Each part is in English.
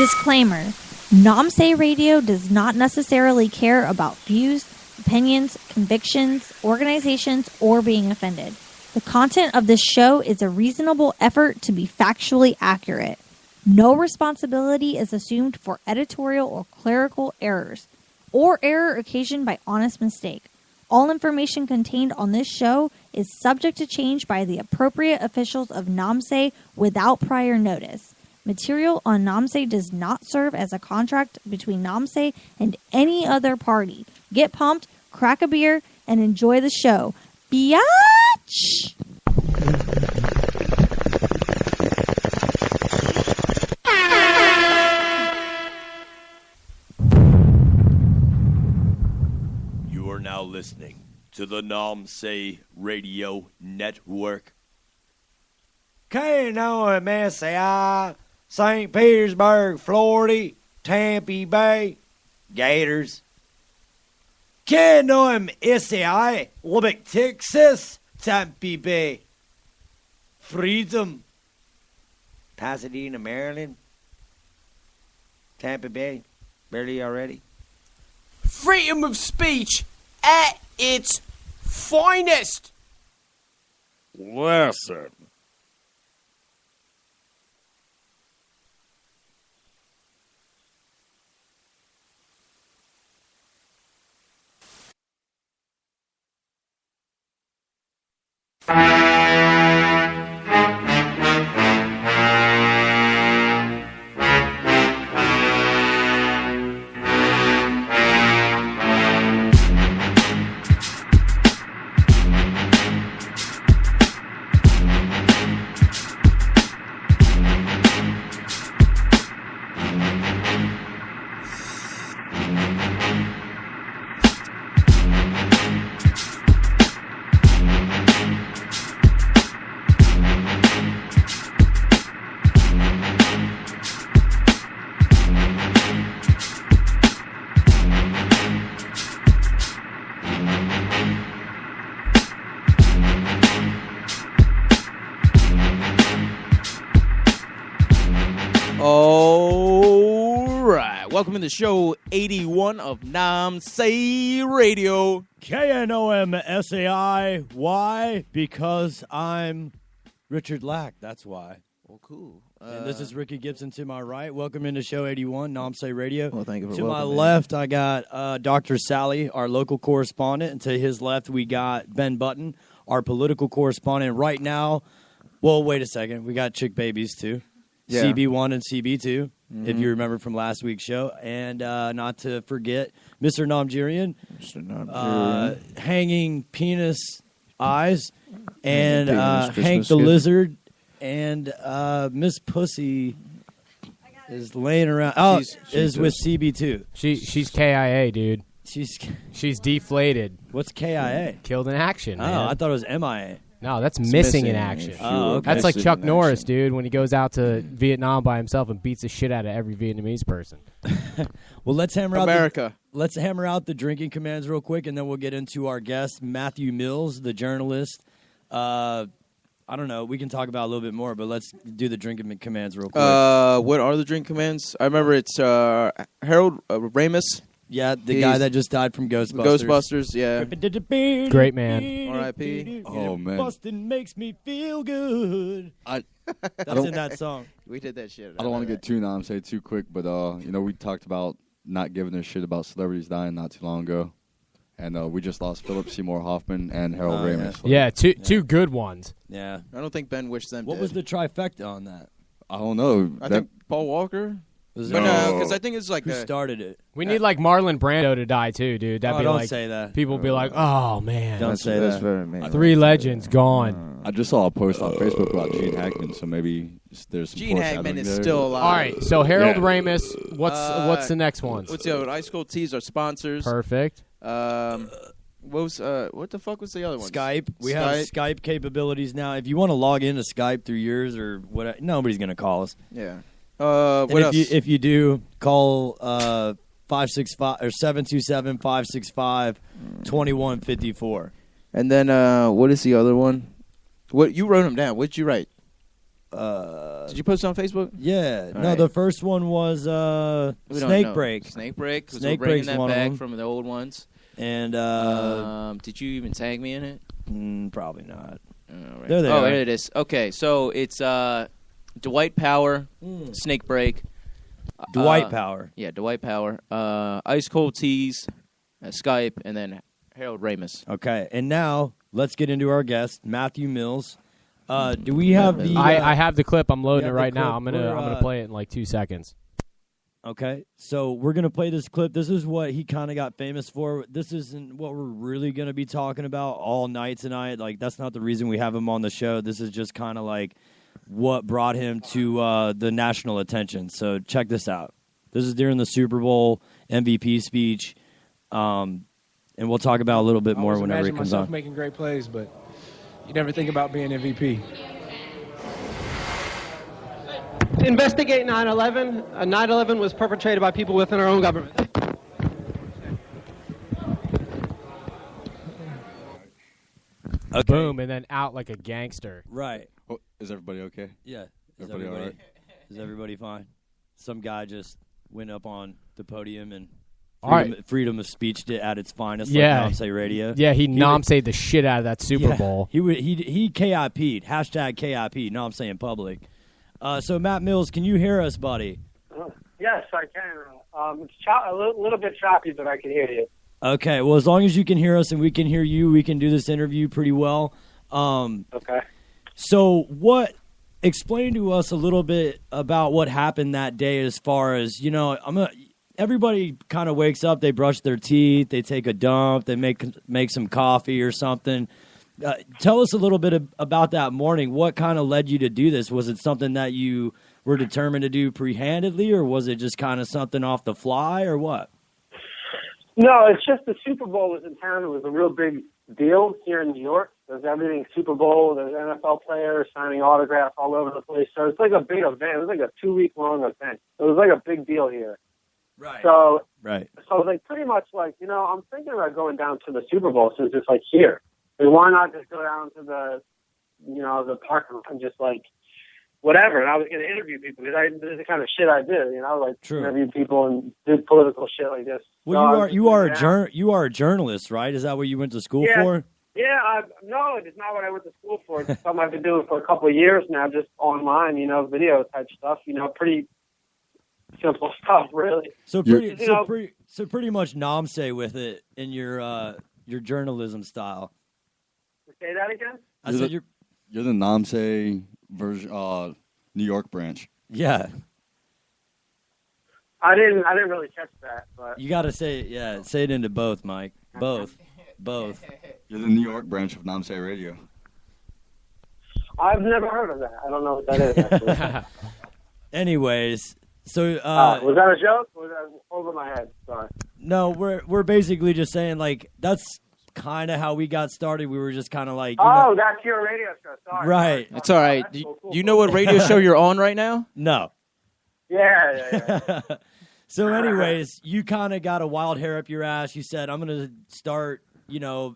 Disclaimer. Namse Radio does not necessarily care about views, opinions, convictions, organizations, or being offended. The content of this show is a reasonable effort to be factually accurate. No responsibility is assumed for editorial or clerical errors, or error occasioned by honest mistake. All information contained on this show is subject to change by the appropriate officials of Namse without prior notice. Material on Namse does not serve as a contract between Namse and any other party. Get pumped, crack a beer, and enjoy the show. Biatch! You are now listening to the Namse Radio Network. KNOMSAI, St. Petersburg, Florida, Tampa Bay, Gators. KNOMSAI, Lubbock, Texas, Tampa Bay, Freedom, Pasadena, Maryland, Tampa Bay, barely already. Freedom of speech at its finest. Listen. Welcome to the show 81 of Namse Radio. KNOMSAI. Why? Because I'm Richard Lack. That's why. Well, cool. And this is Ricky Gibson to my right. Welcome into show 81, Namse Radio. Well, thank you for to my welcoming. left, I got Dr. Sally, our local correspondent. And to his left, we got Ben Button, our political correspondent. Right now, well, wait a second. We got Chick Babies, too. Yeah. CB1 and CB2. If you remember from last week's show. And not to forget, Mr. Namjirian, Hanging Penis Eyes, and Hank the Lizard, and Miss Pussy is laying around. Oh, is with CB2. She's KIA, dude. She's deflated. What's KIA? Killed in action, man. Oh, I thought it was MIA. No, that's missing in action. Oh, okay. That's like Chuck Norris, dude, when he goes out to Vietnam by himself and beats the shit out of every Vietnamese person. Well, let's hammer America. Let's hammer out the drinking commands real quick, and then we'll get into our guest, Matthew Mills, the journalist. I don't know. We can talk about a little bit more, but let's do the drinking commands real quick. What are the drink commands? I remember it's Harold Ramis. Yeah, the guy that just died from Ghostbusters. Ghostbusters, yeah. Great man. R.I.P. Oh, man. Bustin' makes me feel good. That's in that song. We did that shit. I don't want to get too Namse too quick, but we talked about not giving a shit about celebrities dying not too long ago, and we just lost Philip Seymour Hoffman and Harold Ramis. Yeah, two good ones. Yeah. I don't think Ben wished them What dead. was the trifecta on that? I don't know. I think Paul Walker. Was But it- no, because I think it's like Who started it? We need like Marlon Brando to die too, dude. That'd be don't like say that. people be like, "Oh man, Don't say that's that. very mean. 3 legends gone." I just saw a post on Facebook about Gene Hackman, so maybe there's some Gene Hackman foreshadowing is there. still alive. All right, so Harold Yeah. Ramis. What's the next one? What's the other one? Ice Cold Teas are sponsors. Perfect. What the fuck was the other one? Skype. We have Skype capabilities now. If you want to log into Skype through yours or what, nobody's going to call us. Yeah. And What else? if you do, call 565 or 727-565-2154. And then what is the other one? What you wrote them down? What did you write? Did you post it on Facebook? Yeah. All No, right. the first one was We don't Snake know. Break. Snake Break. 'Cause Snake we're bringing Break's that one of back them. from the old ones. And Did you even tag me in it? probably not. Right. There they oh, are. there it is. Okay, so it's Dwight Power, Snake Break. Dwight Power. Yeah, Dwight Power. Ice Cold Teas, Skype, and then Harold Ramis. Okay, and now let's get into our guest, Matthew Mills. Do we have the? I have the clip. I'm loading it you have the right now. clip. I'm We're, gonna play it in like 2 seconds. Okay, so we're gonna play this clip. This is what he kind of got famous for. This isn't what we're really gonna be talking about all night tonight. Like that's not the reason we have him on the show. This is just kind of like what brought him to the national attention. So check this out. This is during the Super Bowl MVP speech, and we'll talk about it a little bit more whenever it comes myself on. making great plays, but you never think about being MVP. Investigate 9/11. 9/11 was perpetrated by people within our own government. Okay. Boom, and then out like a gangster. Right. Oh, is everybody okay? Yeah. Everybody all right? Is everybody fine? Some guy just went up on the podium and All right. freedom of speech at its finest. Yeah. Like Namsay Radio. Yeah, he would- nom-sayed the shit out of that Super Bowl. He KIP'd. Hashtag KIP. No, I'm saying public. So Matt Mills, can you hear us, buddy? Yes, I can. It's a little bit choppy, but I can hear you. Okay. Well, as long as you can hear us and we can hear you, we can do this interview pretty well. Okay. So explain to us a little bit about what happened that day as far as, everybody kind of wakes up, they brush their teeth, they take a dump, they make some coffee or something. Tell us a little bit about that morning. What kind of led you to do this? Was it something that you were determined to do pre-handedly, or was it just kind of something off the fly, or what? No, it's just the Super Bowl was in town. It was a real big deal here in New York. There's everything Super Bowl. There's NFL players signing autographs all over the place. So it's like a big event. It was like a 2-week-long event. It was like a big deal here. Right. So, Right. So like pretty much like, I'm thinking about going down to the Super Bowl since it's like here. And why not just go down to the parking lot and just like whatever. And I was going to interview people because this is the kind of shit I do, like True. interview people and do political shit like this. Well, So you are a journalist, right? Is that what you went to school for? Yeah, no, it's not what I went to school for. It's something I've been doing for a couple of years now, just online, video type stuff, pretty simple stuff, really. So pretty much Namsay with it in your journalism style. Say that again? I said you're the Namsay version, New York branch. Yeah. I didn't really catch that, but You got to say it into both, Mike. Both. You're the New York branch of Namsay Radio. I've never heard of that. I don't know what that is, actually. Anyways, so was that a joke? Or was that over my head? Sorry. no, we're basically just saying like that's kind of how we got started. We were just kind of like That's your radio show. Sorry. Right. It's all right. That's cool. You know what radio show you're on right now? no. Yeah. So anyways, you kind of got a wild hair up your ass. You said, I'm going to start,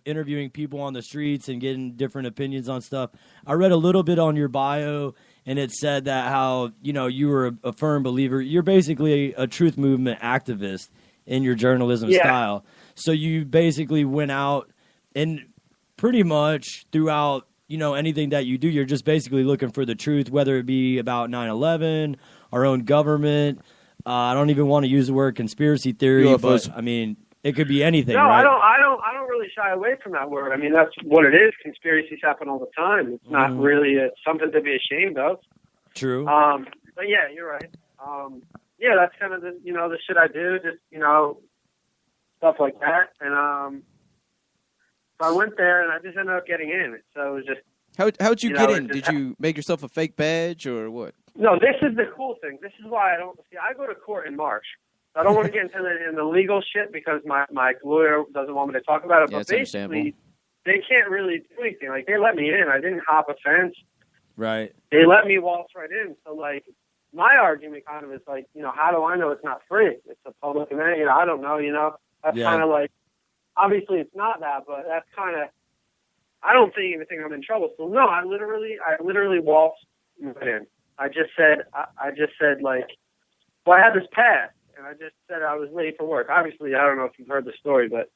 interviewing people on the streets and getting different opinions on stuff. I read a little bit on your bio, and it said that how, you were a firm believer. You're basically a truth movement activist in your journalism style. So you basically went out and pretty much throughout, anything that you do, you're just basically looking for the truth, whether it be about 9/11, our own government. I don't even want to use the word conspiracy theory, UFOs. but I mean, it could be anything, No, right? I don't really shy away from that word. I mean, that's what it is. Conspiracies happen all the time. It's not really something to be ashamed of. True. But yeah, you're right. That's kind of the shit I do, just stuff like that. And so I went there, and I just ended up getting in. So it was just How'd you get in? it just Did you make yourself a fake badge or what? no. This is the cool thing. This is why I don't see. I go to court in March. I don't want to get into the legal shit because my lawyer doesn't want me to talk about it. Yeah, but it's understandable. basically, they can't really do anything. Like they let me in. I didn't hop a fence. Right. They let me waltz right in. So like my argument kind of is like, how do I know it's not free? It's a public event. I don't know. That's Yeah. kind of like, obviously it's not that, but that's kind of. I don't even think I'm in trouble. So no, I literally waltzed right in. I just said like, well, I had this pass, and I just said I was late for work. Obviously, I don't know if you've heard the story, but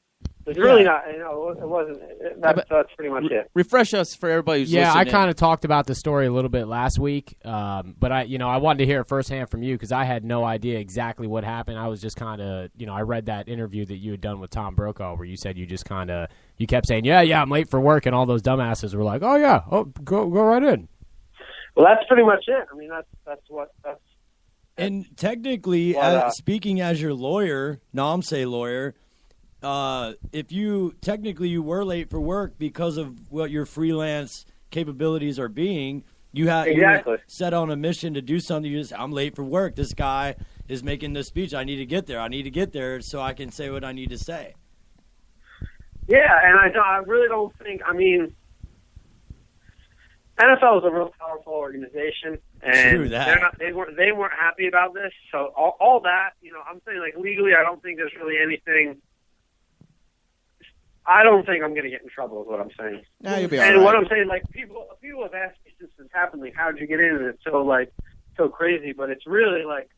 it's really not. You know, it wasn't. That's pretty much it. Refresh us for everybody who's listening. I kind of talked about the story a little bit last week, but I wanted to hear it firsthand from you because I had no idea exactly what happened. I was just kind of, I read that interview that you had done with Tom Brokaw where you said you just kind of, you kept saying, yeah, I'm late for work, and all those dumbasses were like, oh yeah, go right in. Well, that's pretty much it. I mean, that's. And technically, speaking as your lawyer, NAMSE lawyer, if you were late for work because of what your freelance capabilities are being, you were set on a mission to do something. I'm late for work. This guy is making this speech. I need to get there so I can say what I need to say. Yeah, and I really don't think. I mean, NFL is a real powerful organization, and they weren't happy about this. So all that, I'm saying, like, legally, I don't think there's really anything. I don't think I'm going to get in trouble, is what I'm saying. No, you'll be all right. And what I'm saying, like, people have asked me since this happened, like, how'd you get in? And it's so crazy, but it's really like,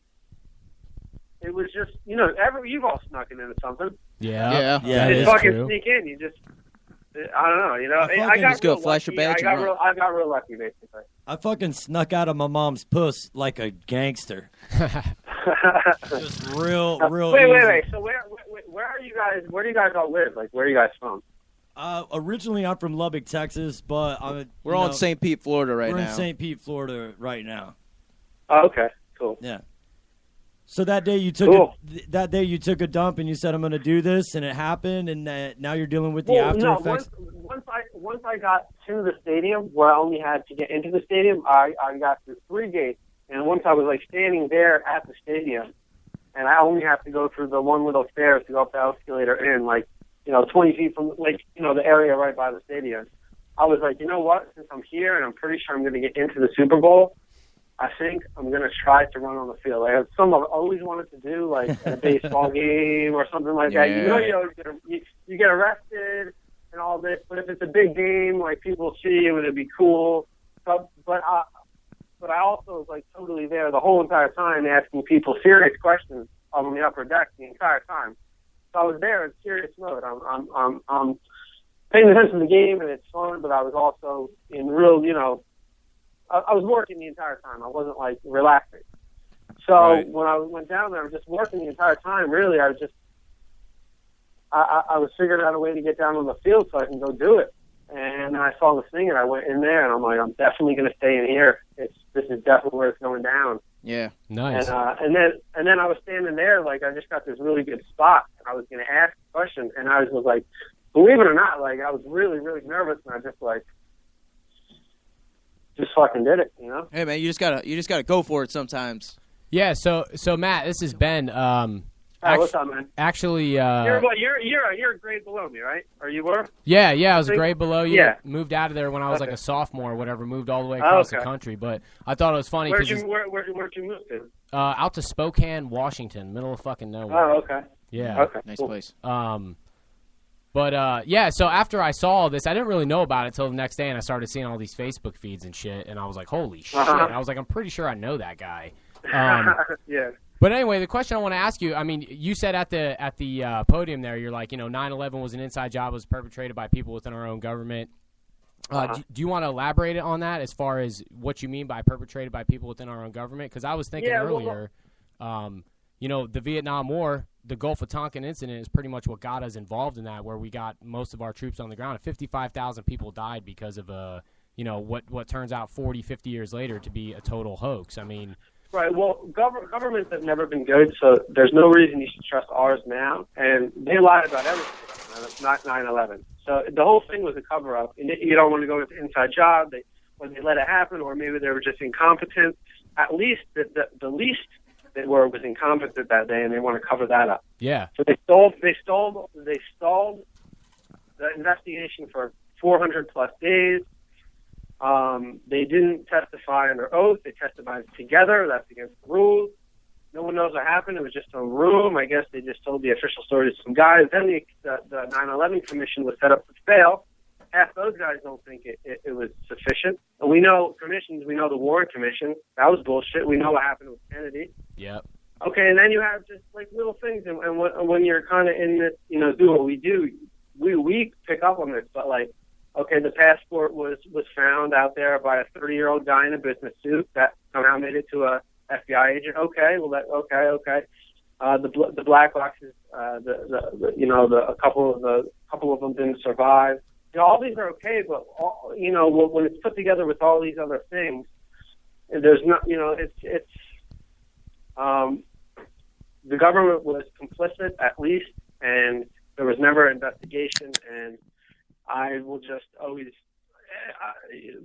it was just, you've all snuck into something. Yeah. You just fucking sneak in. You just, I don't know, I got just go flash your badge. I got real lucky, basically. I fucking snuck out of my mom's puss like a gangster. Just real Wait. So where are you guys? Where do you guys all live? Like, where are you guys from? Originally, I'm from Lubbock, Texas, but we're on St. Pete, Florida right now. We're in St. Pete, Florida right now. Oh, okay, cool. Yeah. So that day you took a dump and you said, I'm going to do this, and it happened, and now you're dealing with the after effects. Once I got to the stadium, where I only had to get into the stadium, I got through 3 gates, and once I was like standing there at the stadium, and I only have to go through the one little stairs to go up the escalator in, 20 feet from the area right by the stadium. I was like, you know what? Since I'm here and I'm pretty sure I'm going to get into the Super Bowl, I think I'm going to try to run on the field. Like, it's something I've always wanted to do, like at a baseball game or something like that. You get arrested and all this, but if it's a big game, like, people see you and it'd be cool. But I also was like totally there the whole entire time, asking people serious questions on the upper deck the entire time. So I was there in serious mode. I'm paying attention to the game and it's fun, but I was also in real, I was working the entire time. I wasn't like relaxing. So when I went down there, I was just working the entire time. Really, I was figuring out a way to get down on the field so I can go do it. And I saw this thing, and I went in there, and I'm like, I'm definitely going to stay in here. This is definitely where it's going down. Yeah, nice. And then I was standing there, like, I just got this really good spot, and I was going to ask questions, and I was like, believe it or not, like, I was really, really nervous, and I just fucking did it, Hey man, you just gotta go for it sometimes. Yeah. So Matt, this is Ben. What's up, man? Actually, you're a grade below me, right? Or you were? Yeah, I was a grade below you. Yeah. Moved out of there when I was like a sophomore or whatever. Moved all the way across the country, but I thought it was funny. Where'd you move to? Out to Spokane, Washington, middle of fucking nowhere. Oh, okay. Yeah. Okay. Nice cool. place. But so after I saw all this, I didn't really know about it until the next day, and I started seeing all these Facebook feeds and shit, and I was like, holy shit. I was like, I'm pretty sure I know that guy. Yeah. But anyway, the question I want to ask you, I mean, you said at the podium there, you're like, 9/11 was an inside job, was perpetrated by people within our own government. Do you want to elaborate on that as far as what you mean by perpetrated by people within our own government? Because I was thinking earlier, the Vietnam War, the Gulf of Tonkin incident is pretty much what got us involved in that, where we got most of our troops on the ground. 55,000 people died because of what turns out 40, 50 years later to be a total hoax. I mean. Right. Well, governments have never been good, so there's no reason you should trust ours now. And they lied about everything. It's not 9/11. So the whole thing was a cover-up. And you don't want to go into inside job. When they let it happen, or maybe they were just incompetent. At least the least they were was incompetent that day, and they want to cover that up. Yeah. So they stalled the investigation for 400 plus days. They didn't testify under oath. They testified together. That's against the rules. No one knows what happened. It was just a room. I guess they just told the official story to some guys. Then the 9/11 Commission was set up to fail, half those guys don't think it was sufficient. And we know commissions. We know the Warren Commission. That was bullshit. We know what happened with Kennedy. Yep. Okay, and then you have just like little things, and when you're kind of in this, do what we do, we pick up on this. But like, okay, the passport was found out there by a 30-year-old guy in a business suit that somehow made it to a FBI agent. Okay, well okay. The black boxes, a couple of them didn't survive. All these are okay, but when it's put together with all these other things, there's not, it's the government was complicit at least, and there was never an investigation, and I will just always.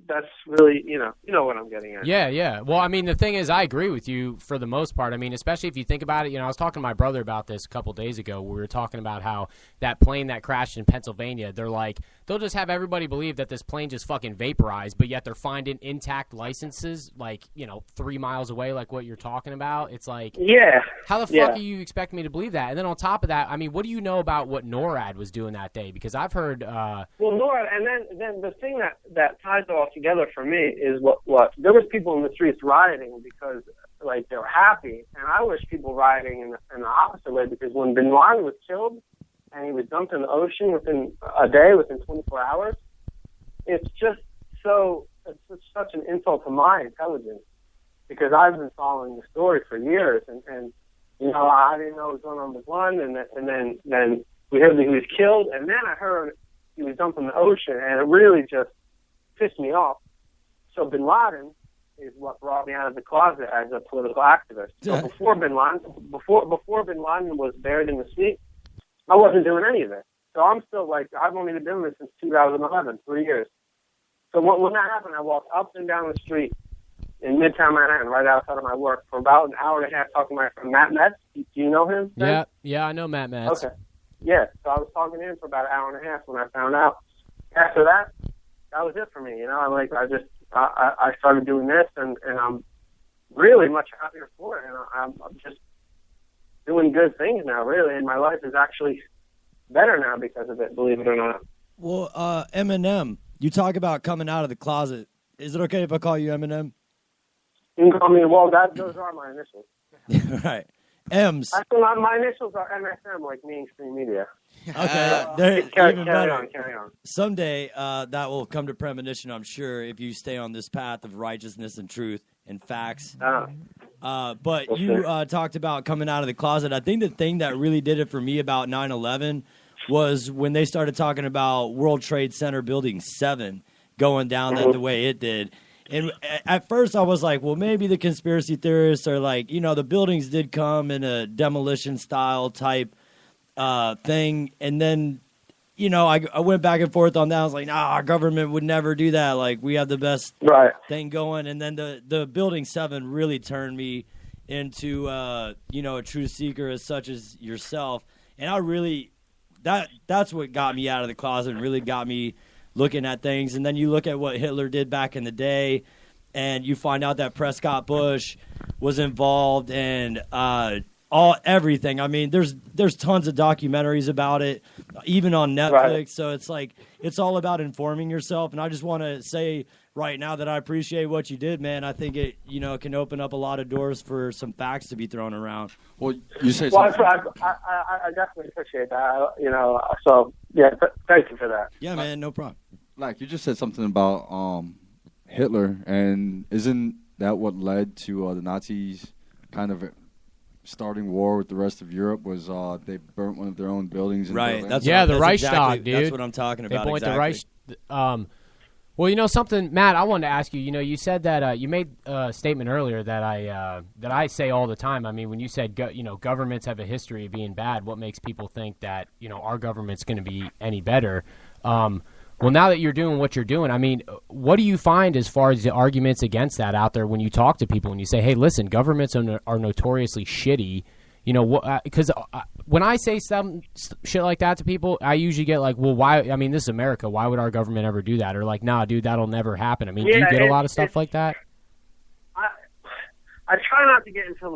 That's really, you know what I'm getting at. Yeah. Well, I mean, the thing is, I agree with you for the most part. I mean, especially if you think about it, I was talking to my brother about this a couple days ago. We were talking about how that plane that crashed in Pennsylvania, they'll just have everybody believe that this plane just fucking vaporized, but yet they're finding intact licenses, 3 miles away, like what you're talking about. It's like, yeah, how the fuck are you expecting me to believe that? And then on top of that, I mean, what do you know about what NORAD was doing that day? Because I've heard. Well, NORAD, and then the thing that ties it all together for me is what there was people in the streets rioting because they were happy, and I wish people rioting in the opposite way, because when Bin Laden was killed and he was dumped in the ocean within a day, within 24 hours, it's such an insult to my intelligence, because I've been following the story for years, and I didn't know what was going on with Bin Laden, and then we heard that he was killed, and then I heard he was dumped in the ocean, and it really just pissed me off. So Bin Laden is what brought me out of the closet as a political activist. So before Bin Laden was buried in the sea, I wasn't doing any of it. So I'm still I've only been doing this since 2011, 3 years. So when that happened, I walked up and down the street in Midtown Manhattan, right outside of my work, for about an hour and a half talking to my friend Matt Metz. Do you know him? Yeah, I know Matt Metz. Okay. Yeah, so I was talking to him for about an hour and a half when I found out. After that was it for me. I started doing this, and I'm really much happier for it. And I'm just doing good things now, really, and my life is actually better now because of it, believe it or not. Well, Eminem, you talk about coming out of the closet. Is it okay if I call you Eminem? You can call me, those are my initials. Right. M's. Actually, my initials are MSM, like mainstream media. Okay. Carry on. Someday that will come to premonition, I'm sure, if you stay on this path of righteousness and truth and facts. But you talked about coming out of the closet. I think the thing that really did it for me about 9/11 was when they started talking about World Trade Center Building 7 going down the way it did. And at first I was like, well, maybe the conspiracy theorists are the buildings did come in a demolition style type thing. And then, I went back and forth on that. I was like, nah, our government would never do that. We have the best thing going. And then the Building 7 really turned me into, a true seeker as such as yourself. And I really, that's what got me out of the closet and really got me looking at things. And then you look at what Hitler did back in the day, and you find out that Prescott Bush was involved in everything. I mean, there's tons of documentaries about it, even on Netflix. Right. So it's all about informing yourself. And I just want to say right now that I appreciate what you did, man. I think it can open up a lot of doors for some facts to be thrown around. Well, you say something. I definitely appreciate that. So yeah, thank you for that. Yeah, man, no problem. You just said something about Hitler, and isn't that what led to the Nazis kind of starting war with the rest of Europe? Was they burnt one of their own buildings in Berlin? The Reichstag, dude. That's what I'm talking about. They the Reichstag. Well, something, Matt, I wanted to ask you. You said that you made a statement earlier that I say all the time. I mean, when you said governments have a history of being bad, what makes people think that our government's going to be any better? Well, now that you're doing what you're doing, I mean, what do you find as far as the arguments against that out there when you talk to people and you say, hey, listen, governments are notoriously shitty? Because when I say some shit like that to people, I usually get well, why? I mean, this is America. Why would our government ever do that? Or nah, dude, that'll never happen. I mean, do you get a lot of stuff like that? I try not to get into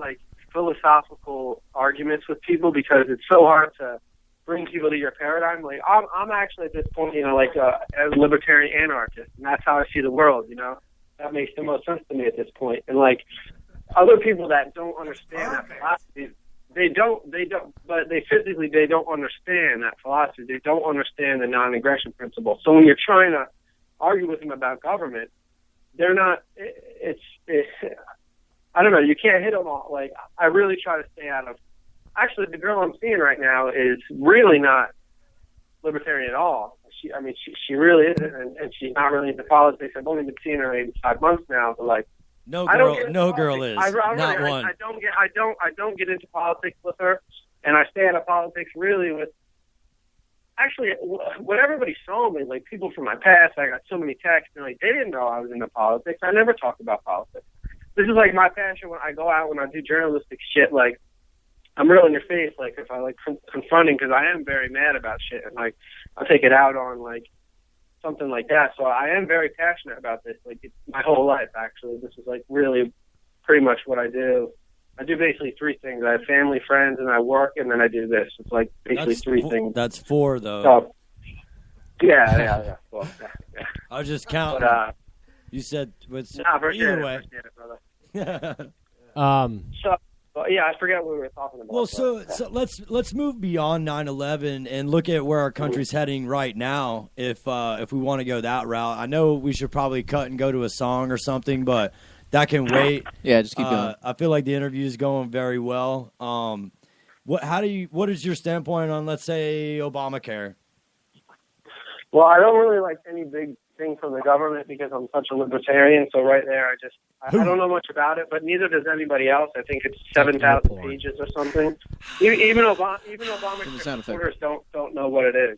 philosophical arguments with people because it's so hard to bring people to your paradigm. Like I'm actually at this point, like a libertarian anarchist, and that's how I see the world. That makes the most sense to me at this point. And like other people that don't understand that philosophy, they don't, but they don't understand that philosophy. They don't understand the non-aggression principle. So when you're trying to argue with them about government, they're not. I don't know. You can't hit them all. Like I really try to stay out of. Actually, the girl I'm seeing right now is really not libertarian at all. She really isn't, and she's not really into politics. I've only been seeing her maybe 5 months now, but like no girl is I one. I don't get into politics with her, and I stay out of politics really with. Actually, what everybody saw me, like people from my past, I got so many texts, and like they didn't know I was into politics. I never talked about politics. This is like my passion when I go out, when I do journalistic shit, like. I'm real in your face, like if I like confronting, because I am very mad about shit, and like I'll take it out on like something like that. So I am very passionate about this. Like it's my whole life, actually. This is like really pretty much what I do. I do basically 3 things. I have family, friends, and I work, and then I do this. It's like basically 3 things. That's 4 though. So, yeah. Well, yeah. I was just counting. But, you said either way. So. Well, yeah, I forgot what we were talking about. Well, so let's move beyond 9/11 and look at where our country's heading right now. If we want to go that route, I know we should probably cut and go to a song or something, but that can wait. Yeah, just keep going. I feel like the interview is going very well. What is your standpoint on, let's say, Obamacare? Well, I don't really like any big thing from the government because I'm such a libertarian. So right there, I don't know much about it, but neither does anybody else. I think it's 7,000 pages or something. Even Obamacare supporters don't know what it is.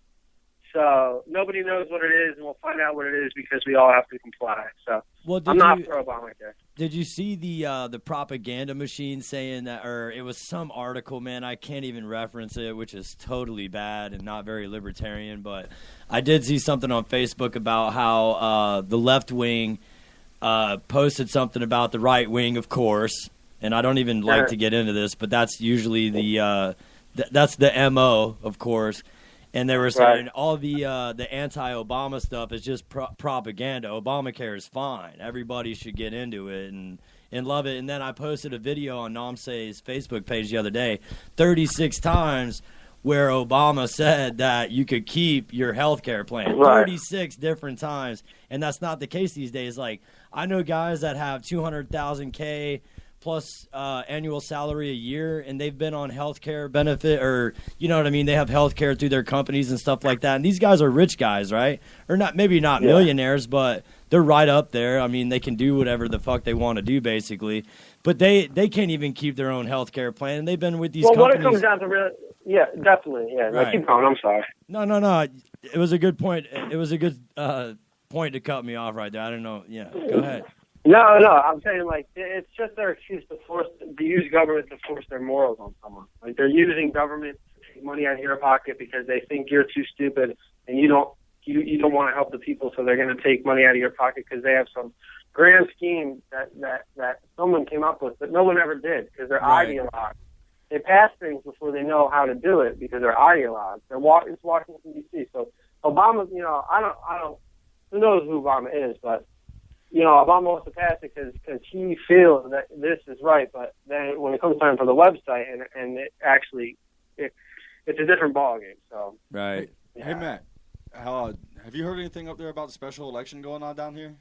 So nobody knows what it is, and we'll find out what it is because we all have to comply. So I'm not for Obamacare. Did you see the propaganda machine saying that, or it was some article, man, I can't even reference it, which is totally bad and not very libertarian, but I did see something on Facebook about how the left wing posted something about the right wing, of course, and I don't even like to get into this, but that's usually that's the MO, of course. And they were saying all the anti-Obama stuff is just propaganda. Obamacare is fine. Everybody should get into it and love it. And then I posted a video on Namse's Facebook page the other day, 36 times, where Obama said that you could keep your health care plan. 36 different times. And that's not the case these days. Like, I know guys that have $200,000 plus annual salary a year, and they've been on health care benefit, or you know what I mean, they have health care through their companies and stuff like that, and these guys are rich guys, right? Or not, maybe not millionaires, but they're right up there. I mean, they can do whatever the fuck they want to do, basically, but they can't even keep their own health care plan, and they've been with these companies. What it comes down to really, definitely, right. Keep going, I'm sorry. No, it was a good point. It was a good point to cut me off right there. I don't know, go ahead. No, I'm saying, like, it's just their excuse to use government to force their morals on someone. Like, they're using government to take money out of your pocket because they think you're too stupid and you don't want to help the people, so they're going to take money out of your pocket because they have some grand scheme that someone came up with, but no one ever did because they're ideologues. They pass things before they know how to do it because they're ideologues. It's Washington, D.C. So Obama, I don't, who knows who Obama is, but Obama wants to pass it because he feels that this is right, but then when it comes time for the website and it actually, it's a different ballgame. So right. Yeah. Hey Matt, have you heard anything up there about the special election going on down here?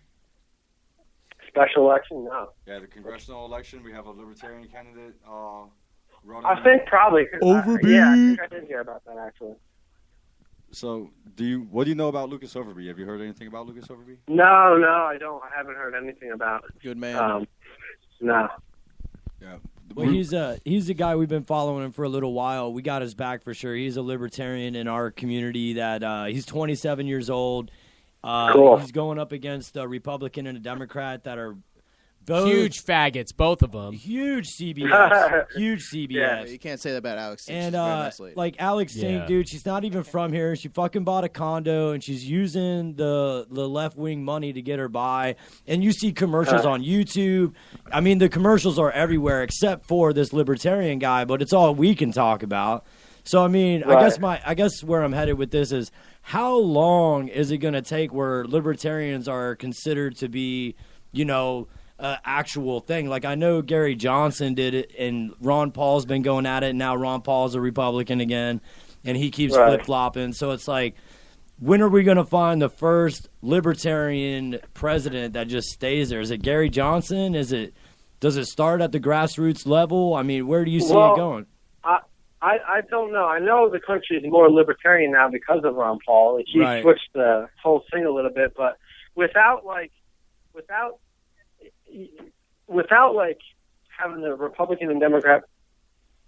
Special election? No. Yeah, the congressional election. We have a libertarian candidate running. I think probably. I think I did hear about that actually. So, what do you know about Lucas Overby? Have you heard anything about Lucas Overby? No, I don't. I haven't heard anything about it. Good man. No. Yeah. Well, he's a guy we've been following him for a little while. We got his back for sure. He's a libertarian in our community. That he's 27 years old. Cool. He's going up against a Republican and a Democrat that are both huge faggots, both of them. Huge CBS. Huge CBS. Yeah, you can't say that about Alex. And like Alex saying, dude, she's not even from here. She fucking bought a condo, and she's using the left-wing money to get her by. And you see commercials on YouTube. I mean, the commercials are everywhere except for this libertarian guy, but it's all we can talk about. So I mean, Right. I guess where I'm headed with this is how long is it going to take where libertarians are considered to be, actual thing? Like I know Gary Johnson did it, and Ron Paul's been going at it. And now Ron Paul's a Republican again, and he keeps Right. flip flopping. So it's like, when are we going to find the first libertarian president that just stays there? Is it Gary Johnson? Does it start at the grassroots level? I mean, where do you see it going? I don't know. I know the country is more libertarian now because of Ron Paul. He Right. switched the whole thing a little bit, but without having the Republican and Democrat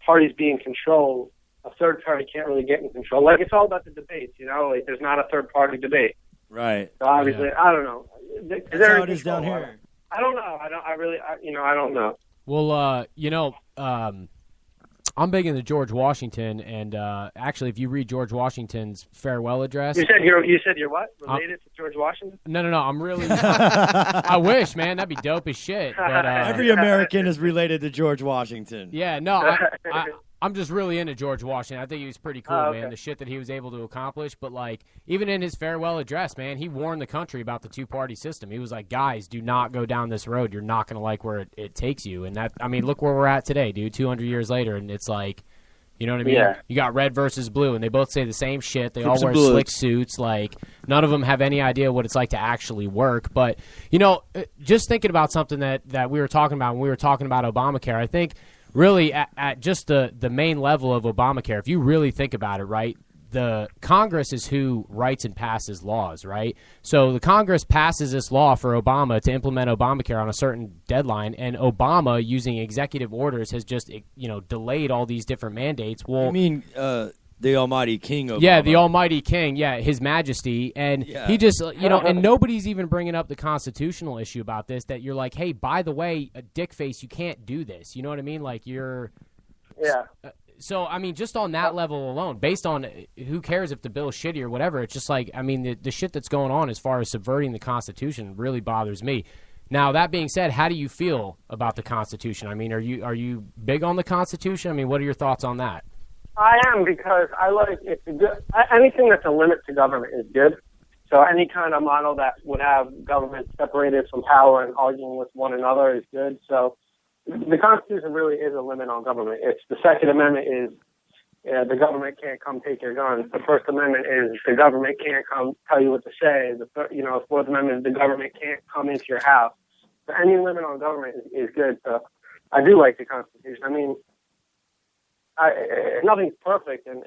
parties be in control, a third party can't really get in control. Like, it's all about the debates, Like, there's not a third party debate. Right. So obviously, I don't know. That's how it is down here. I don't know. I don't know. Well, I'm big into George Washington, and actually, if you read George Washington's farewell address, You said you're what? Related to George Washington? no, I'm really. I wish, man, that'd be dope as shit. But Every American is related to George Washington. yeah, no, I'm just really into George Washington. I think he was pretty cool, Oh, okay. man. The shit that he was able to accomplish, but like even in his farewell address, man, he warned the country about the two-party system. He was like, "Guys, do not go down this road. You're not going to like where it takes you." And that, I mean, look where we're at today, dude. 200 years later, and it's like, you know what I mean? Yeah. You got red versus blue, and they both say the same shit. They all Crips wear and Bloods. slick suits. Like, none of them have any idea what it's like to actually work. But, just thinking about something that we were talking about when we were talking about Obamacare, I think really at just the main level of Obamacare, if you really think about it, right, the Congress is who writes and passes laws, right? So the Congress passes this law for Obama to implement Obamacare on a certain deadline, and Obama, using executive orders, has just, delayed all these different mandates. Well, I mean, the Almighty King Obama. yeah, the Almighty King, His Majesty, and Yeah. he just, and nobody's even bringing up the constitutional issue about this. That you're like, hey, by the way, dickface, you can't do this. You know what I mean? Like you're. Yeah. So, I mean, just on that level alone, based on who cares if the bill's shitty or whatever, it's just like, I mean, the shit that's going on as far as subverting the Constitution really bothers me. Now, that being said, how do you feel about the Constitution? I mean, are you big on the Constitution? I mean, what are your thoughts on that? I am, because I like it's a good. Anything that's a limit to government is good. So any kind of model that would have government separated from power and arguing with one another is good. So the Constitution really is a limit on government. It's the Second Amendment is the government can't come take your guns. The First Amendment is the government can't come tell you what to say. The Fourth Amendment is the government can't come into your house. So any limit on government is good. So I do like the Constitution. I mean, nothing's perfect, and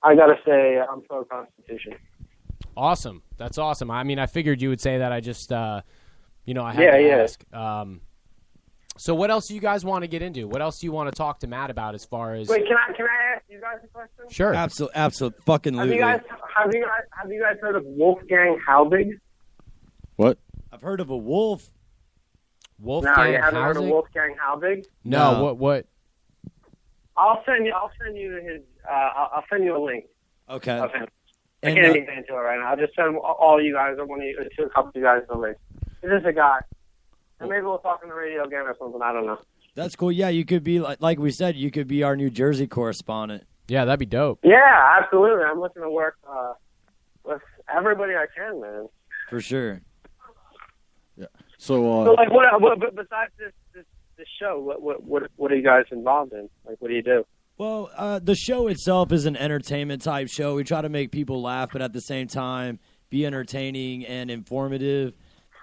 I gotta say I'm pro Constitution. Awesome. That's awesome. I mean, I figured you would say that. I just, I had to ask. So what else do you guys want to get into? What else do you want to talk to Matt about as far as... Wait, can I ask you guys a question? Sure. Absolutely. Fucking Have you guys heard of Wolfgang Halbig? What? I've heard of a wolf. Wolfgang No, you haven't heard of Halbig? Wolfgang Halbig? No. What? I'll send you his. I'll send you a link. Okay. Of him. I And, can't even get into it right now. I'll just send all you guys, or a couple of you guys, the link. This is a guy. And maybe we'll talk on the radio again or something. I don't know. That's cool. Yeah, you could be, like we said, you could be our New Jersey correspondent. Yeah, that'd be dope. Yeah, absolutely. I'm looking to work with everybody I can, man. For sure. Yeah. So, like, what besides this show, what are you guys involved in? Like, what do you do? Well, the show itself is an entertainment type show. We try to make people laugh, but at the same time, be entertaining and informative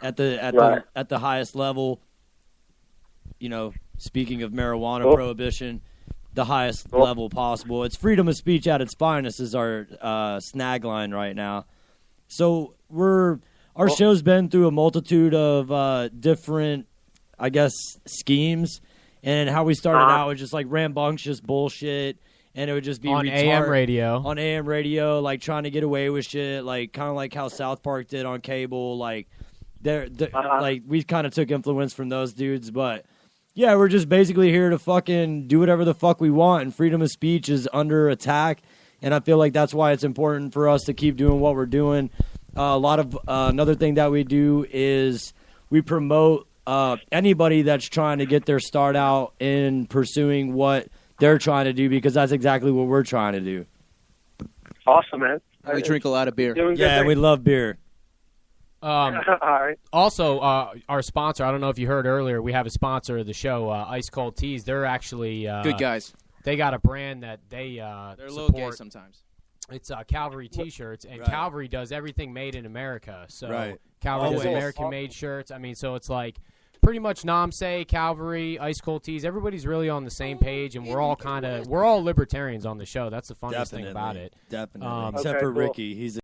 at the highest level. Speaking of marijuana prohibition, the highest level possible. It's freedom of speech at its finest is our snag line right now. So our show's been through a multitude of different, I guess, schemes. And how we started out was just like rambunctious bullshit, and it would just be on AM radio. On AM radio, like trying to get away with shit, like kind of like how South Park did on cable. Like, like we kind of took influence from those dudes, but yeah, we're just basically here to fucking do whatever the fuck we want, and freedom of speech is under attack, and I feel like that's why it's important for us to keep doing what we're doing. A lot of another thing that we do is we promote anybody that's trying to get their start out in pursuing what they're trying to do because that's exactly what we're trying to do. Awesome, man. We drink a lot of beer. Doing good Yeah, things. we love beer. All right. Also, our sponsor, I don't know if you heard earlier, we have a sponsor of the show, Ice Cold Teas. They're actually Good guys. They got a brand that they They're a little support. gay sometimes. It's Calvary T-shirts, and Right. Calvary does everything made in America. So Right. Calvary does Always. American-made shirts. I mean, so it's like pretty much Namse, Calvary, Ice Cold Teas. Everybody's really on the same page, and we're all libertarians on the show. That's the funniest thing about it. Definitely. Um, Except Okay, for cool. Ricky. He's